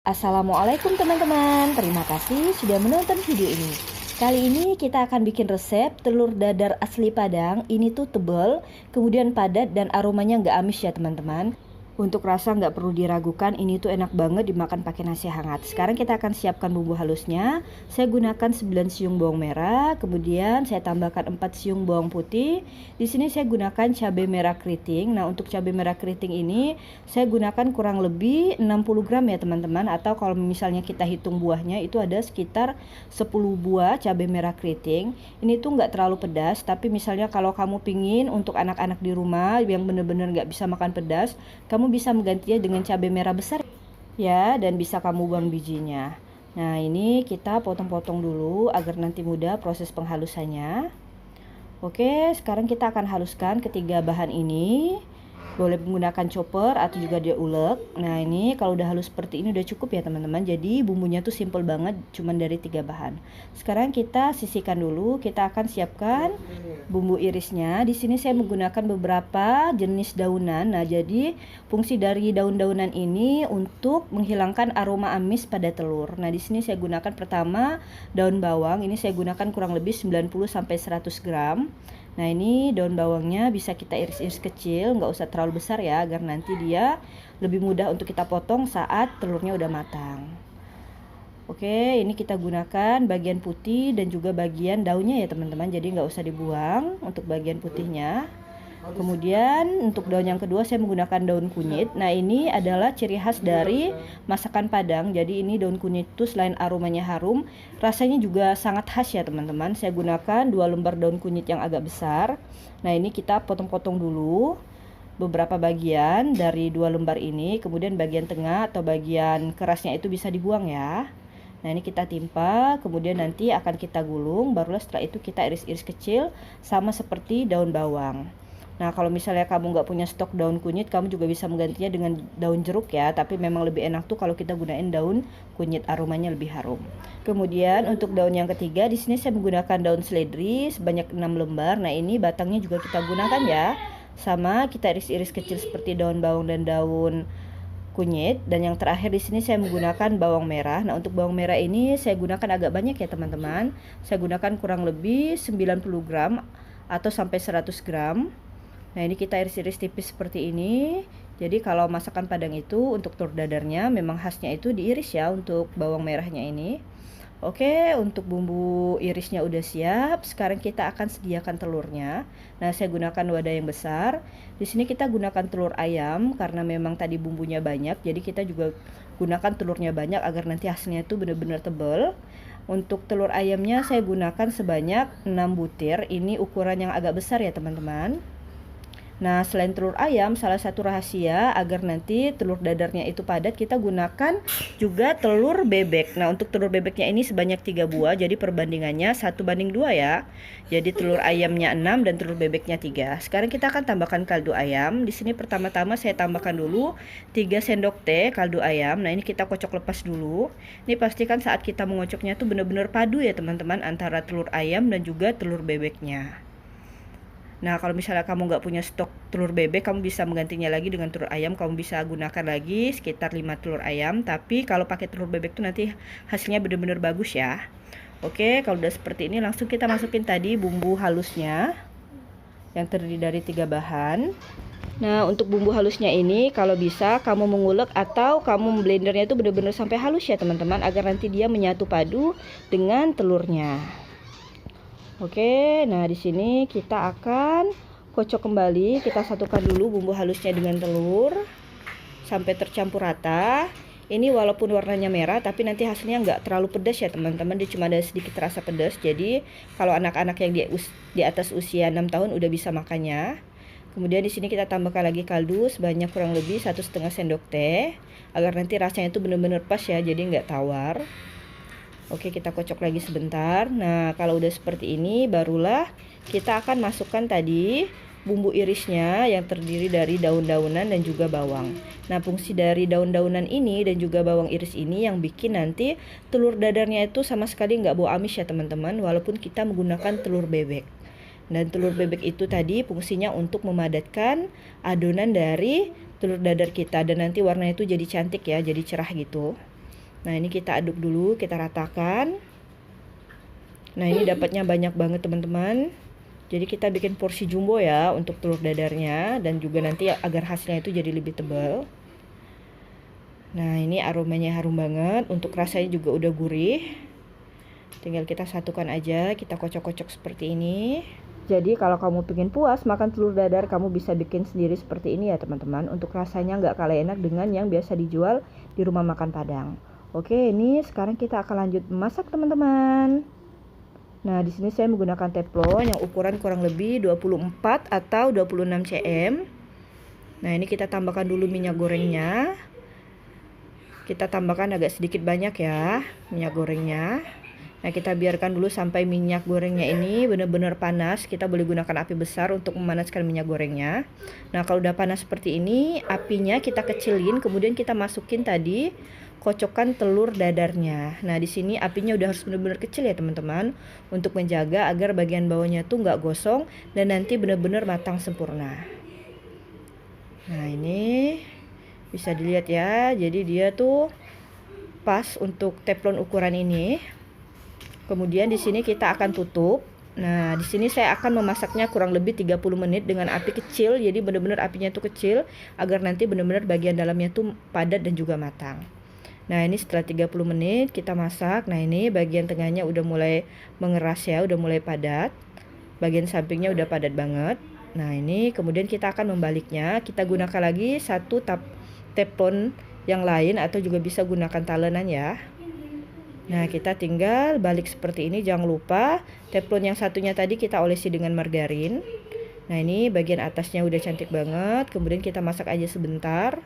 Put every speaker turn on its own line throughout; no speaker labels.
Assalamualaikum teman-teman, terima kasih sudah menonton video ini. Kali ini kita akan bikin resep telur dadar asli Padang. Ini tuh tebal, kemudian padat dan aromanya nggak amis ya teman-teman. Untuk rasa nggak perlu diragukan, ini tuh enak banget dimakan pakai nasi hangat. Sekarang kita akan siapkan bumbu halusnya. Saya gunakan 9 siung bawang merah, kemudian saya tambahkan 4 siung bawang putih. Di sini saya gunakan cabai merah keriting. Nah, untuk cabai merah keriting ini saya gunakan kurang lebih 60 gram ya teman-teman. Atau kalau misalnya kita hitung buahnya itu ada sekitar 10 buah cabai merah keriting. Ini tuh nggak terlalu pedas, tapi misalnya kalau kamu pingin untuk anak-anak di rumah yang bener-bener nggak bisa makan pedas, kamu bisa menggantinya dengan cabai merah besar ya, dan bisa kamu buang bijinya. Nah, ini kita potong-potong dulu agar nanti mudah proses penghalusannya. Oke, sekarang kita akan haluskan ketiga bahan ini. Boleh menggunakan chopper atau juga dia ulek. Nah, ini kalau udah halus seperti ini udah cukup ya teman-teman. Jadi bumbunya tuh simple banget, cuman dari 3 bahan. Sekarang kita sisihkan dulu. Kita akan siapkan bumbu irisnya. Di sini saya menggunakan beberapa jenis daunan. Nah, jadi fungsi dari daun-daunan ini untuk menghilangkan aroma amis pada telur. Nah, di sini saya gunakan pertama daun bawang. Ini saya gunakan kurang lebih 90 sampai 100 gram. Nah, ini daun bawangnya bisa kita iris-iris kecil, nggak usah terlalu besar ya, agar nanti dia lebih mudah untuk kita potong saat telurnya udah matang. Oke, ini kita gunakan bagian putih dan juga bagian daunnya ya teman-teman, jadi nggak usah dibuang untuk bagian putihnya. Kemudian untuk daun yang kedua saya menggunakan daun kunyit. Nah, ini adalah ciri khas dari masakan Padang. Jadi ini daun kunyit itu selain aromanya harum, rasanya juga sangat khas ya teman-teman. Saya gunakan 2 lembar daun kunyit yang agak besar. Nah, ini kita potong-potong dulu beberapa bagian dari 2 lembar ini. Kemudian bagian tengah atau bagian kerasnya itu bisa dibuang ya. Nah, ini kita timpa, kemudian nanti akan kita gulung. Barulah setelah itu kita iris-iris kecil sama seperti daun bawang. Nah, kalau misalnya kamu nggak punya stok daun kunyit, kamu juga bisa menggantinya dengan daun jeruk ya. Tapi memang lebih enak tuh kalau kita gunain daun kunyit, aromanya lebih harum. Kemudian untuk daun yang ketiga, di sini saya menggunakan daun seledri sebanyak 6 lembar. Nah, ini batangnya juga kita gunakan ya. Sama kita iris-iris kecil seperti daun bawang dan daun kunyit. Dan yang terakhir di sini saya menggunakan bawang merah. Nah, untuk bawang merah ini saya gunakan agak banyak ya teman-teman. Saya gunakan kurang lebih 90 gram atau sampai 100 gram. Nah, ini kita iris-iris tipis seperti ini. Jadi kalau masakan Padang itu untuk telur dadarnya memang khasnya itu diiris ya untuk bawang merahnya ini. Oke, untuk bumbu irisnya udah siap. Sekarang kita akan sediakan telurnya. Nah, saya gunakan wadah yang besar. Di sini kita gunakan telur ayam karena memang tadi bumbunya banyak. Jadi kita juga gunakan telurnya banyak agar nanti hasilnya itu benar-benar tebal. Untuk telur ayamnya saya gunakan sebanyak 6 butir. Ini ukuran yang agak besar ya teman-teman. Nah, selain telur ayam, salah satu rahasia agar nanti telur dadarnya itu padat, kita gunakan juga telur bebek. Nah, untuk telur bebeknya ini sebanyak 3 buah, jadi perbandingannya 1:2 ya. Jadi telur ayamnya 6 dan telur bebeknya 3. Sekarang kita akan tambahkan kaldu ayam. Di sini pertama-tama saya tambahkan dulu 3 sendok teh kaldu ayam. Nah, ini kita kocok lepas dulu. Ini pastikan saat kita mengocoknya tuh benar-benar padu ya teman-teman antara telur ayam dan juga telur bebeknya. Nah, kalau misalnya kamu nggak punya stok telur bebek, kamu bisa menggantinya lagi dengan telur ayam. Kamu bisa gunakan lagi sekitar 5 telur ayam. Tapi kalau pakai telur bebek tuh nanti hasilnya benar-benar bagus ya. Oke, kalau udah seperti ini langsung kita masukin tadi bumbu halusnya yang terdiri dari 3 bahan. Nah, untuk bumbu halusnya ini kalau bisa kamu mengulek atau kamu blendernya itu benar-benar sampai halus ya teman-teman, agar nanti dia menyatu padu dengan telurnya. Oke, nah di sini kita akan kocok kembali. Kita satukan dulu bumbu halusnya dengan telur sampai tercampur rata. Ini walaupun warnanya merah, tapi nanti hasilnya nggak terlalu pedas ya teman-teman. Dia cuma ada sedikit rasa pedas. Jadi kalau anak-anak yang di atas usia 6 tahun udah bisa makannya. Kemudian di sini kita tambahkan lagi kaldu sebanyak kurang lebih 1,5 sendok teh agar nanti rasanya itu benar-benar pas ya, jadi nggak tawar. Oke, kita kocok lagi sebentar. Nah, kalau udah seperti ini barulah kita akan masukkan tadi bumbu irisnya yang terdiri dari daun-daunan dan juga bawang. Nah, fungsi dari daun-daunan ini dan juga bawang iris ini yang bikin nanti telur dadarnya itu sama sekali nggak bau amis ya teman-teman, walaupun kita menggunakan telur bebek. Dan telur bebek itu tadi fungsinya untuk memadatkan adonan dari telur dadar kita, dan nanti warnanya itu jadi cantik ya, jadi cerah gitu. Nah, ini kita aduk dulu, kita ratakan. Nah, ini dapatnya banyak banget teman-teman. Jadi kita bikin porsi jumbo ya untuk telur dadarnya, dan juga nanti agar hasilnya itu jadi lebih tebal. Nah, ini aromanya harum banget, untuk rasanya juga udah gurih. Tinggal kita satukan aja, kita kocok-kocok seperti ini. Jadi kalau kamu pengen puas makan telur dadar, kamu bisa bikin sendiri seperti ini ya teman-teman. Untuk rasanya nggak kalah enak dengan yang biasa dijual di rumah makan Padang. Oke, ini sekarang kita akan lanjut memasak teman-teman. Nah, di sini saya menggunakan teflon yang ukuran kurang lebih 24 atau 26 cm. Nah, ini kita tambahkan dulu minyak gorengnya. Kita tambahkan agak sedikit banyak ya minyak gorengnya. Nah, kita biarkan dulu sampai minyak gorengnya ini benar-benar panas. Kita boleh gunakan api besar untuk memanaskan minyak gorengnya. Nah, kalau udah panas seperti ini, apinya kita kecilin, kemudian kita masukin tadi kocokan telur dadarnya. Nah, di sini apinya udah harus benar-benar kecil ya teman-teman, untuk menjaga agar bagian bawahnya tuh nggak gosong dan nanti benar-benar matang sempurna. Nah, ini bisa dilihat ya, jadi dia tuh pas untuk teflon ukuran ini. Kemudian di sini kita akan tutup. Nah, di sini saya akan memasaknya kurang lebih 30 menit dengan api kecil. Jadi benar-benar apinya itu kecil agar nanti benar-benar bagian dalamnya tuh padat dan juga matang. Nah, ini setelah 30 menit kita masak. Nah, ini bagian tengahnya udah mulai mengeras ya, udah mulai padat. Bagian sampingnya udah padat banget. Nah, ini kemudian kita akan membaliknya. Kita gunakan lagi satu teflon yang lain atau juga bisa gunakan talenan ya. Nah, kita tinggal balik seperti ini. Jangan lupa teflon yang satunya tadi kita olesi dengan margarin. Nah, ini bagian atasnya udah cantik banget. Kemudian kita masak aja sebentar.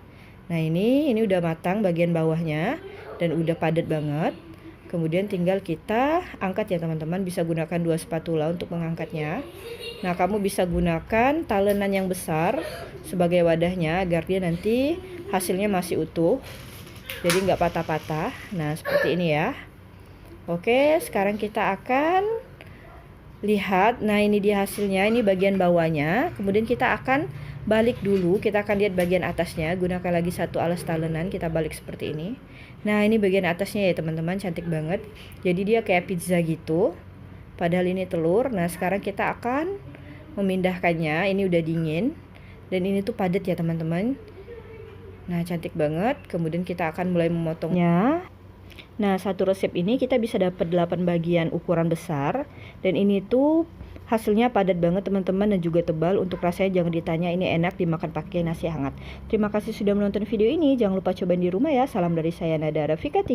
Nah, ini udah matang bagian bawahnya dan udah padat banget. Kemudian tinggal kita angkat ya teman-teman. Bisa gunakan 2 spatula untuk mengangkatnya. Nah, kamu bisa gunakan talenan yang besar sebagai wadahnya agar dia nanti hasilnya masih utuh, jadi nggak patah-patah. Nah, seperti ini ya. Oke, sekarang kita akan lihat. Nah, ini dia hasilnya, ini bagian bawahnya. Kemudian kita akan balik dulu, kita akan lihat bagian atasnya. Gunakan lagi satu alas talenan, kita balik seperti ini. Nah, ini bagian atasnya ya teman-teman, cantik banget. Jadi dia kayak pizza gitu, padahal ini telur. Nah, sekarang kita akan memindahkannya. Ini udah dingin dan ini tuh padat ya teman-teman. Nah, cantik banget. Kemudian kita akan mulai memotongnya. Nah, satu resep ini kita bisa dapat 8 bagian ukuran besar. Dan ini tuh hasilnya padat banget teman-teman dan juga tebal. Untuk rasanya jangan ditanya, ini enak dimakan pakai nasi hangat. Terima kasih sudah menonton video ini. Jangan lupa cobain di rumah ya. Salam dari saya Nada Rafika TV.